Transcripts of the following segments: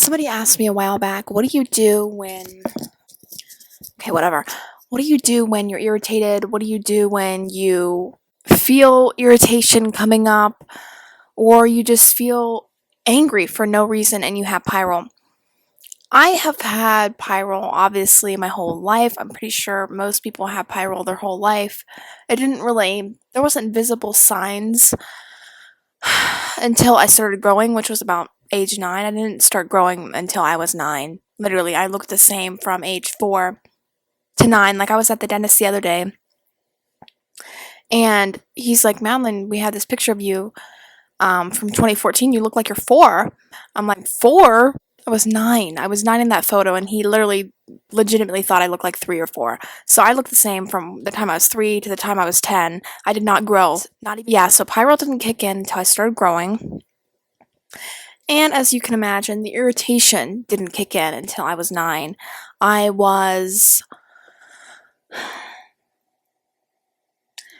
Somebody asked me a while back, what do you do when, okay, whatever. What do you do when you're irritated? What do you do when you feel irritation coming up or you just feel angry for no reason and you have Pyrrole? I have had Pyrrole obviously my whole life. I'm pretty sure most people have Pyrrole their whole life. There wasn't visible signs until I started growing, which was about age 9. I didn't start growing until I was 9. Literally, I looked the same from age 4 to 9. Like, I was at the dentist the other day, and he's like, Madeline, we had this picture of you from 2014. You look like you're 4. I'm like, 4? I was 9. I was 9 in that photo, and he legitimately thought I looked like 3 or 4. So I looked the same from the time I was 3 to the time I was 10. I did not grow. Not even. Yeah, so Pyrrole didn't kick in until I started growing. And as you can imagine, the irritation didn't kick in until I was 9. I was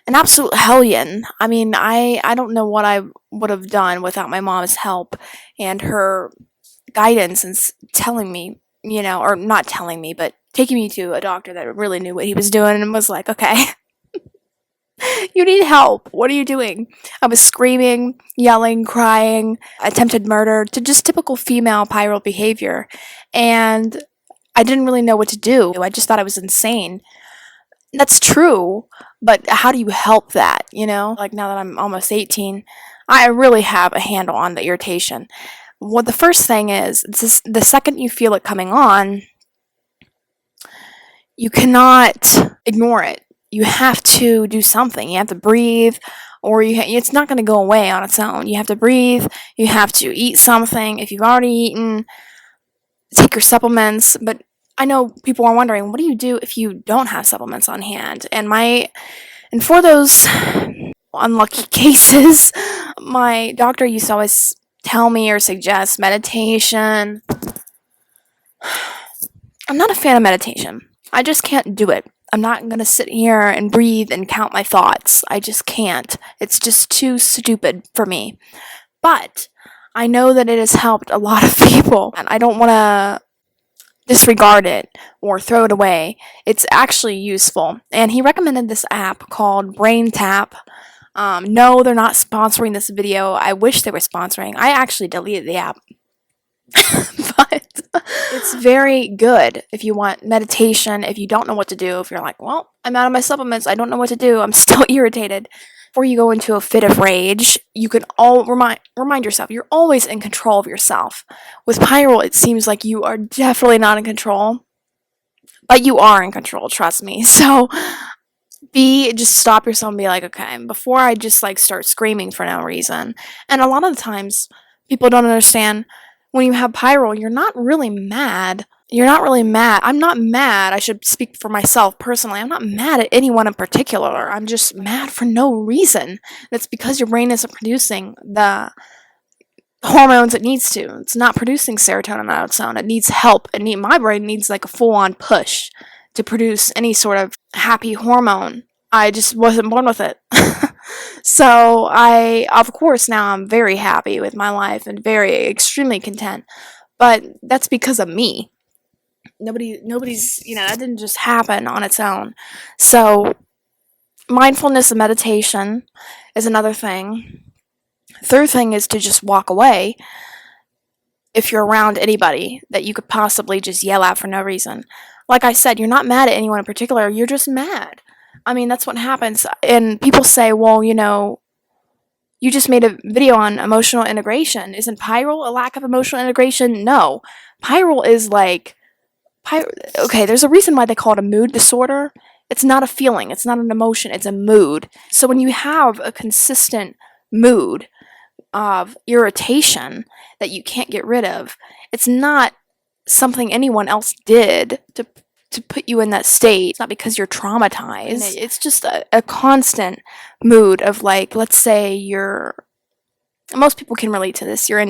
an absolute hellion. I mean, I don't know what I would have done without my mom's help and her guidance and telling me, or not telling me, but taking me to a doctor that really knew what he was doing and was like, okay, you need help. What are you doing? I was screaming, yelling, crying, attempted murder, to just typical female Pyrrole behavior. And I didn't really know what to do. I just thought I was insane. That's true, but how do you help that, Like, now that I'm almost 18, I really have a handle on the irritation. What the first thing is the second you feel it coming on, you cannot ignore it. You have to do something. You have to breathe, or it's not going to go away on its own. You have to breathe. You have to eat something. If you've already eaten, take your supplements. But I know people are wondering, what do you do if you don't have supplements on hand? And for those unlucky cases, my doctor used to always tell me or suggest meditation. I'm not a fan of meditation. I just can't do it. I'm not going to sit here and breathe and count my thoughts. I just can't. It's just too stupid for me. But I know that it has helped a lot of people, and I don't want to disregard it or throw it away. It's actually useful. And he recommended this app called Brain Tap. No, they're not sponsoring this video. I wish they were sponsoring. I actually deleted the app. But it's very good if you want meditation, if you don't know what to do, if you're like, well, I'm out of my supplements, I don't know what to do, I'm still irritated. Before you go into a fit of rage, you can remind yourself, you're always in control of yourself. With Pyrrole, it seems like you are definitely not in control, but you are in control, trust me. So just stop yourself and be like, okay, before I just start screaming for no reason. And a lot of the times, people don't understand, when you have Pyrrole, you're not really mad. You're not really mad. I'm not mad. I should speak for myself personally. I'm not mad at anyone in particular. I'm just mad for no reason. That's because your brain isn't producing the hormones it needs to. It's not producing serotonin on its own. It needs help. My brain needs a full-on push to produce any sort of happy hormone. I just wasn't born with it. So of course, now I'm very happy with my life and extremely content. But that's because of me. Nobody's, that didn't just happen on its own. So mindfulness and meditation is another thing. Third thing is to just walk away if you're around anybody that you could possibly just yell at for no reason. Like I said, you're not mad at anyone in particular, you're just mad. I mean, that's what happens. And people say, well, you just made a video on emotional integration. Isn't Pyrrole a lack of emotional integration? No. Pyrrole is okay, there's a reason why they call it a mood disorder. It's not a feeling. It's not an emotion. It's a mood. So when you have a consistent mood of irritation that you can't get rid of, it's not something anyone else did to put you in that state. It's not because you're traumatized. It's just a constant mood of let's say most people can relate to this. You're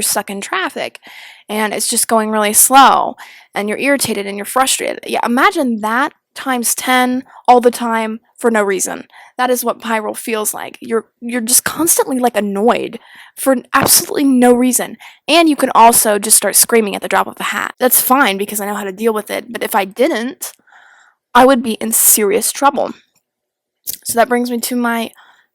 stuck in traffic and it's just going really slow and you're irritated and you're frustrated. Yeah, imagine that times 10 all the time for no reason. That is what Pyrrole feels like. You're just constantly like annoyed for absolutely no reason. And you can also just start screaming at the drop of a hat. That's fine because I know how to deal with it, but if I didn't, I would be in serious trouble. So that brings me to my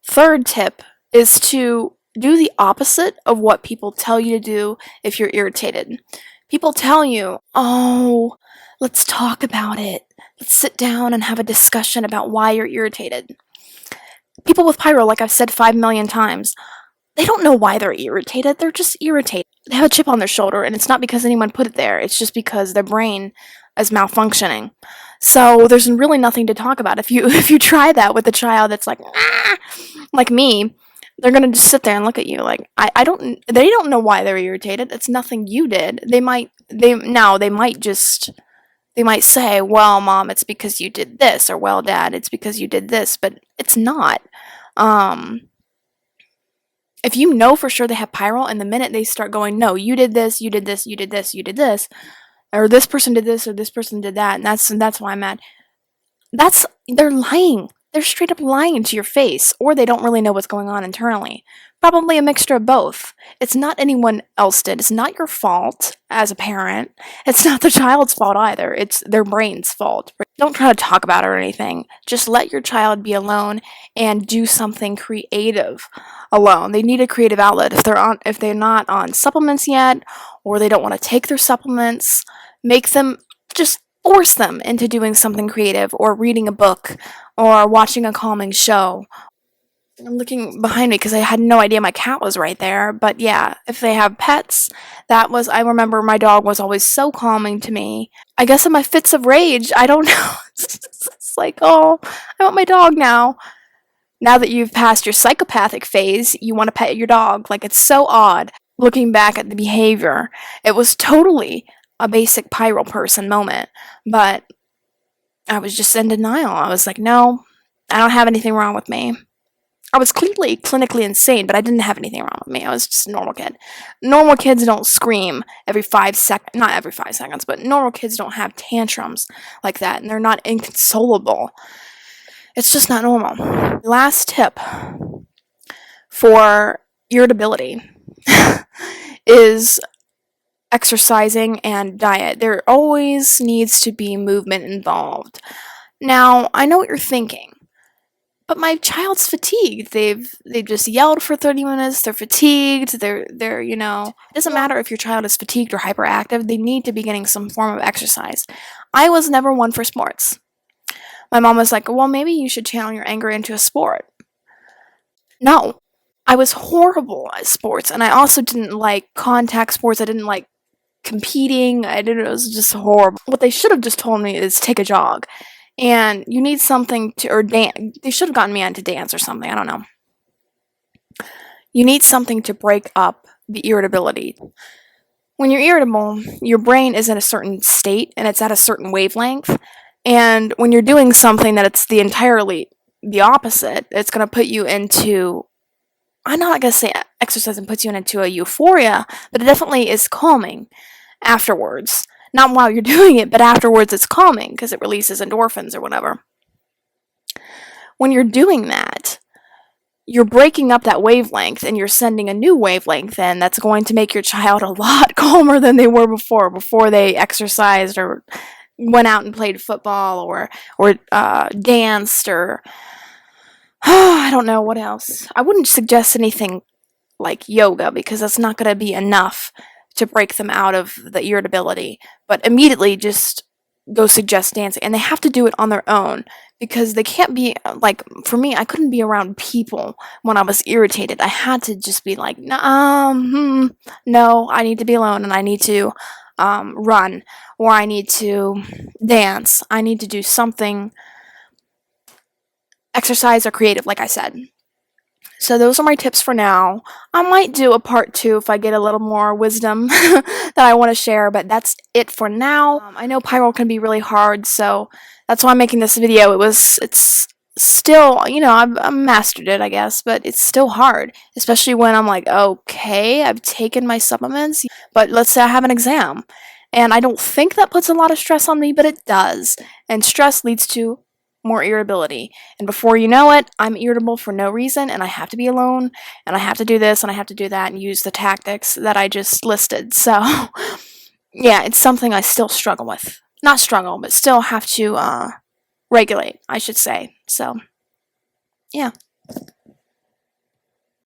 third tip, is to do the opposite of what people tell you to do if you're irritated. People tell you, "Oh, let's talk about it. Let's sit down and have a discussion about why you're irritated." People with Pyrrole, like I've said 5 million times, they don't know why they're irritated. They're just irritated. They have a chip on their shoulder, and it's not because anyone put it there. It's just because their brain is malfunctioning. So there's really nothing to talk about. If you try that with a child that's like, ah, like me, they're gonna just sit there and look at you like, I don't. They don't know why they're irritated. It's nothing you did. They might say, "Well, Mom, it's because you did this," or, "Well, Dad, it's because you did this," but it's not. Um, if you know for sure they have Pyrrole, and the minute they start going, "No, you did this, you did this, you did this, you did this," or "This person did this, or this person did that," and that's why I'm mad. They're lying. They're straight up lying to your face, or they don't really know what's going on internally. Probably a mixture of both. It's not anyone else did. It's not your fault as a parent. It's not the child's fault either. It's their brain's fault. Don't try to talk about it or anything. Just let your child be alone and do something creative alone. They need a creative outlet. If they're not on supplements yet, or they don't want to take their supplements, make them just force them into doing something creative, or reading a book, or watching a calming show. I'm looking behind me because I had no idea my cat was right there. But yeah, if they have pets, I remember my dog was always so calming to me. I guess in my fits of rage, I don't know. It's like, oh, I want my dog now. Now that you've passed your psychopathic phase, you want to pet your dog. Like, it's so odd looking back at the behavior. It was totally a basic Pyrrole person moment, but I was just in denial. I was like, no, I don't have anything wrong with me. I was clearly clinically insane, but I didn't have anything wrong with me. I was just a normal kid. Normal kids don't scream every 5 seconds, not every 5 seconds, but normal kids don't have tantrums like that, and they're not inconsolable. It's just not normal. Last tip for irritability is exercising and diet. There always needs to be movement involved. Now, I know what you're thinking, but my child's fatigued. They've just yelled for 30 minutes. They're fatigued. They're it doesn't matter if your child is fatigued or hyperactive. They need to be getting some form of exercise. I was never one for sports. My mom was like, "Well, maybe you should channel your anger into a sport." No. I was horrible at sports, and I also didn't like contact sports. I didn't like competing. It was just horrible. What they should have just told me is take a jog. And you need something to, or dance. They should have gotten me into dance or something. I don't know. You need something to break up the irritability. When you're irritable, your brain is in a certain state and it's at a certain wavelength. And when you're doing something that it's entirely the opposite, it's going to put you into, I'm not going to say exercising puts you into a euphoria, but it definitely is calming afterwards. Not while you're doing it, but afterwards it's calming because it releases endorphins or whatever. When you're doing that, you're breaking up that wavelength and you're sending a new wavelength in that's going to make your child a lot calmer than they were before they exercised or went out and played football or danced or I don't know what else. I wouldn't suggest anything like yoga because that's not going to be enough to break them out of the irritability, but immediately just go suggest dancing. And they have to do it on their own because they can't be, like, for me, I couldn't be around people when I was irritated. I had to just be like, no, I need to be alone and I need to run, or I need to dance. I need to do something, exercise or creative, like I said. So those are my tips for now. I might do a part 2 if I get a little more wisdom that I want to share, but that's it for now. I know Pyrrole can be really hard, so that's why I'm making this video. It's still, I've mastered it, I guess, but it's still hard, especially when I'm like, okay, I've taken my supplements, but let's say I have an exam, and I don't think that puts a lot of stress on me, but it does, and stress leads to more irritability. And before you know it, I'm irritable for no reason, and I have to be alone, and I have to do this, and I have to do that, and use the tactics that I just listed. So, yeah, it's something I still struggle with. Not struggle, but still have to regulate, I should say. So, yeah.